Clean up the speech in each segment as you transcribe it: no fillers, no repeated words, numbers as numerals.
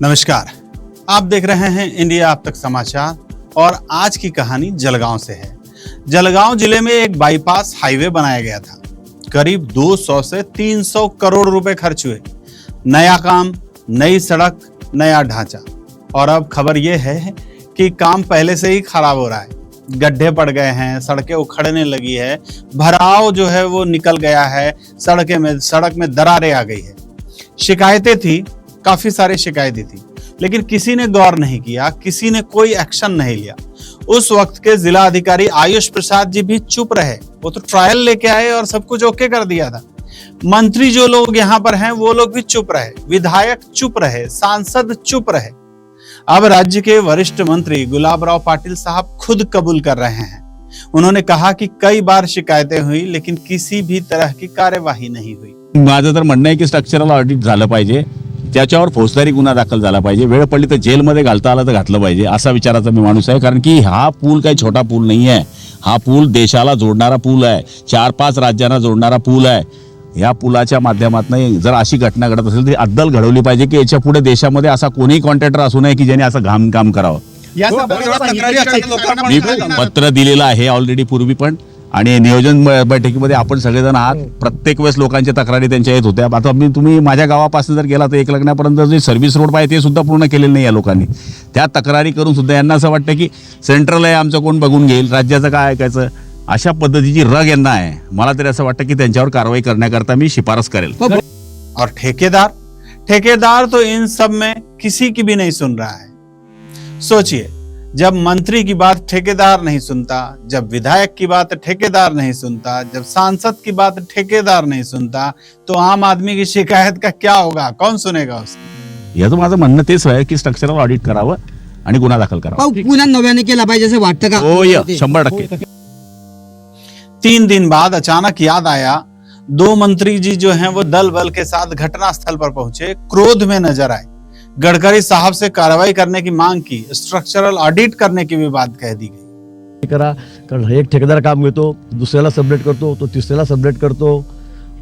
नमस्कार, आप देख रहे हैं इंडिया अब तक समाचार और आज की कहानी जलगांव से है। जलगांव जिले में एक बाईपास हाईवे बनाया गया था। करीब 200 से 300 करोड़ रुपए खर्च हुए। नया काम, नई सड़क, नया ढांचा। और अब खबर यह है कि काम पहले से ही खराब हो रहा है। गड्ढे पड़ गए हैं, सड़कें उखड़ने लगी है, भराव जो है वो निकल गया है, सड़क में दरारें आ गई है। शिकायतें थी, काफी सारी शिकायतें थी, लेकिन किसी ने गौर नहीं किया, किसी ने कोई एक्शन नहीं लिया। उस वक्त के जिला अधिकारी आयुष प्रसाद जी भी चुप रहे। वो तो ट्रायल लेके आए और सब कुछ ओके कर दिया था। मंत्री जो लोग यहाँ पर हैं वो लोग भी चुप रहे, विधायक चुप रहे, सांसद चुप रहे। अब राज्य के वरिष्ठ मंत्री गुलाब राव पाटिल साहब खुद कबूल कर रहे हैं। उन्होंने कहा कि कई बार शिकायतें हुई लेकिन किसी भी तरह की कार्यवाही नहीं हुई। माझं तर म्हणणं आहे की स्ट्रक्चरल ऑडिट झालं पाहिजे, त्याच्यावर फौजदारी गुन्हा दाखल झाला पाहिजे, वेळ पडली तर जेलमध्ये घालता आलं तर घातलं पाहिजे, असा विचाराचा मी माणूस आहे। कारण की हा पूल काही छोटा पूल नाही आहे, हा पूल देशाला जोडणारा पूल आहे, 4-5 राज्यांना जोडणारा पूल आहे। या पुलाच्या माध्यमातून जर अशी घटना घडत असेल तर अद्दल घडवली पाहिजे की याच्या पुढे देशामध्ये असा कोणीही कॉन्ट्रॅक्टर असू नये की ज्याने असं घाम काम करावं। मी पत्र दिलेलं आहे ऑलरेडी पूर्वी पण, आणि नियोजन बैठकीमध्ये आपण सगळेजण आहात। प्रत्येक वेळेस लोकांच्या तक्रारी त्यांच्या येत होत्या। आता तुम्ही माझ्या गावापासून जर गेला तर एक लग्नापर्यंत जे सर्व्हिस रोड पाहिजे ते सुद्धा पूर्ण केलेलं नाही या लोकांनी। त्या तक्रारी करून सुद्धा यांना असं वाटतं की सेंट्रल आहे, आमचं कोण बघून घेईल, राज्याचं काय ऐकायचं, अशा पद्धतीची रग यांना आहे। मला तरी असं वाटतं की त्यांच्यावर कारवाई करण्याकरता मी शिफारस करेल। और ठेकेदार तो इन सब में किसी की भी नहीं सुन रहा है। सोचिए, जब मंत्री की बात ठेकेदार नहीं सुनता, जब विधायक की बात ठेकेदार नहीं सुनता, जब सांसद की बात ठेकेदार नहीं सुनता, तो आम आदमी की शिकायत का क्या होगा? कौन सुनेगा उसकी? याचं माझं म्हणणं तेच आहे की स्ट्रक्चरल ऑडिट करावं आणि गुन्हा दाखल करावा। पुन्हा नव्याने केला पाहिजे असं वाटतं का? हो, 100%। 3 दिन बाद अचानक याद आया। 2 मंत्री जी जो हैं वो दल बल के साथ घटनास्थल पर पहुंचे, क्रोध में नजर आए। गडकरी साहब से कार्रवाई करने की मांग की, स्ट्रक्चरल ऑडिट करने की भी बात कह दी गई। करा, कारण एक ठेकेदार काम घेतो, दुसऱ्याला सबमिट करतो, तो तिसऱ्याला सबमिट करतो,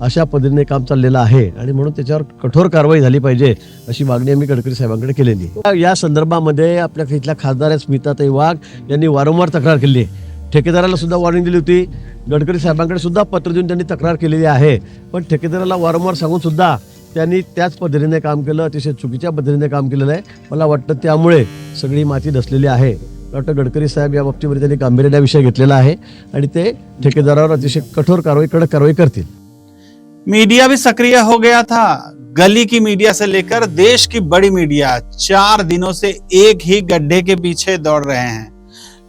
अशा पद्धतीने काम चाललेलं आहे आणि म्हणून त्याच्यावर कठोर कारवाई झाली पाहिजे अशी मागणी आम्ही गडकरी साहेबांकडे केलेली आहे। या संदर्भामध्ये आपल्या इथल्या खासदार स्मिताताई वाघ यांनी वारंवार तक्रार केली आहे। ठेकेदाराला सुद्धा वॉर्निंग दिली होती, गडकरी साहेबांकडे सुद्धा पत्र देऊन त्यांनी तक्रार केलेली आहे, पण ठेकेदाराला वारंवार सांगून सुद्धा त्यांनी त्याच पद्धतीने काम केलं, अतिशय चुकीच्या पद्धतीने काम केलेलं आहे। मला वाटतं त्यामुळे सगळी माती धसलेली आहे। डॉक्टर गडकरी साहेब या बाबतीमध्ये त्यांनी गांभीर्याने विषय घेतलेला आहे आणि ते ठेकेदारावर अतिशय कठोर कारवाई, कडक कारवाई करतील। मीडिया भी सक्रिय हो गया था। गली की मीडिया से लेकर देश की बड़ी मीडिया 4 दिनों से एक ही गड्ढे के पीछे दौड़ रहे हैं।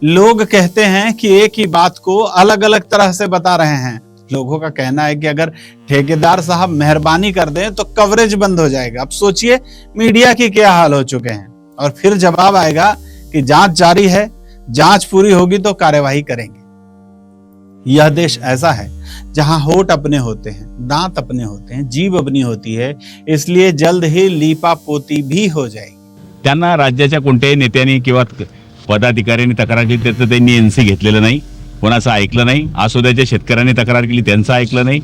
लोग कहते हैं कि एक ही बात को अलग अलग तरह से बता रहे हैं। लोगों का कहना है कि अगर ठेकेदार साहब मेहरबानी कर दें तो कवरेज बंद हो जाएगा। अब सोचिए मीडिया की क्या हाल हो चुके हैं। और फिर जवाब आएगा कि जांच जारी है, जांच पूरी होगी तो कार्यवाही करेंगे। यह देश ऐसा है जहां होठ अपने होते हैं, दांत अपने होते हैं, जीभ अपनी होती है, इसलिए जल्द ही लीपापोती भी हो जाएगी। त्यांना राज्याच्या कोणत्याही नेत्यांनी किंवा पदाधिकाऱ्यांनी तक्रार केली त्याचं त्यांनी एनसी घेतलेलं नाही, कोणाचं ऐकलं नाही। आसोद्याच्या शेतकऱ्यांनी तक्रार केली त्यांचं ऐकलं नाही,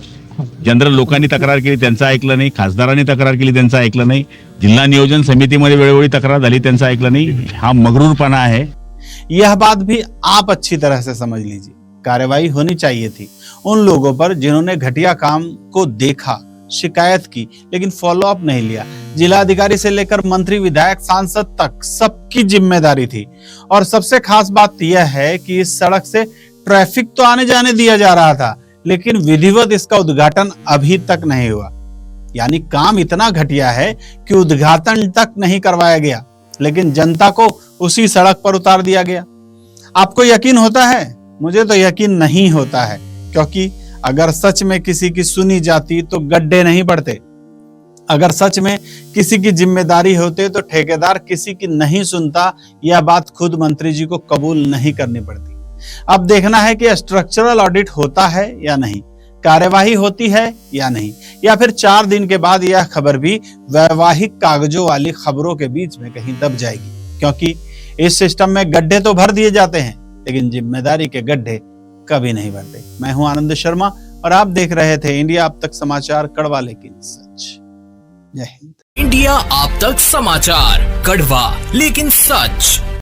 जनरल लोकांनी तक्रार केली त्यांचं ऐकलं नाही, खासदारांनी तक्रार केली त्यांचं ऐकलं नाही, जिल्हा नियोजन समितीमध्ये वेळोवेळी तक्रार झाली त्यांचं ऐकलं नाही। हा मगरूरपणा आहे। यह बात भी आप अच्छी तरह से समझ लीजिए। कार्रवाई होनी चाहिए थी उन लोगों पर जिन्होंने घटिया काम को देखा, शिकायत की, लेकिन फॉलो अप नहीं लिया। जिलाधिकारी से लेकर मंत्री, विधायक, सांसद तक सबकी जिम्मेदारी थी। और सबसे खास बात यह है कि इस सड़क से ट्रैफिक तो आने जाने दिया जा रहा था, लेकिन विधिवत इसका उद्घाटन अभी तक नहीं हुआ। यानी काम इतना घटिया है कि उद्घाटन तक नहीं करवाया गया, लेकिन जनता को उसी सड़क पर उतार दिया गया। आपको यकीन होता है? मुझे तो यकीन नहीं होता है, क्योंकि अगर सच में किसी की सुनी जाती तो गड्ढे नहीं पड़ते। अगर सच में किसी की जिम्मेदारी होते तो ठेकेदार किसी की नहीं सुनता। यह बात खुद मंत्री जी को कबूल नहीं करनी पड़ती। अब देखना है कि स्ट्रक्चरल ऑडिट होता है या नहीं, कार्यवाही होती है या नहीं, या फिर 4 दिन के बाद यह खबर भी वैवाहिक कागजों वाली खबरों के बीच में कहीं दब जाएगी। क्योंकि इस सिस्टम में गड्ढे तो भर दिए जाते हैं, लेकिन जिम्मेदारी के गड्ढे कभी नहीं भरते। मैं हूं आनंद शर्मा और आप देख रहे थे इंडिया अब तक समाचार, कड़वा लेकिन सच। जय हिंद। इंडिया आप तक समाचार, कड़वा लेकिन सच।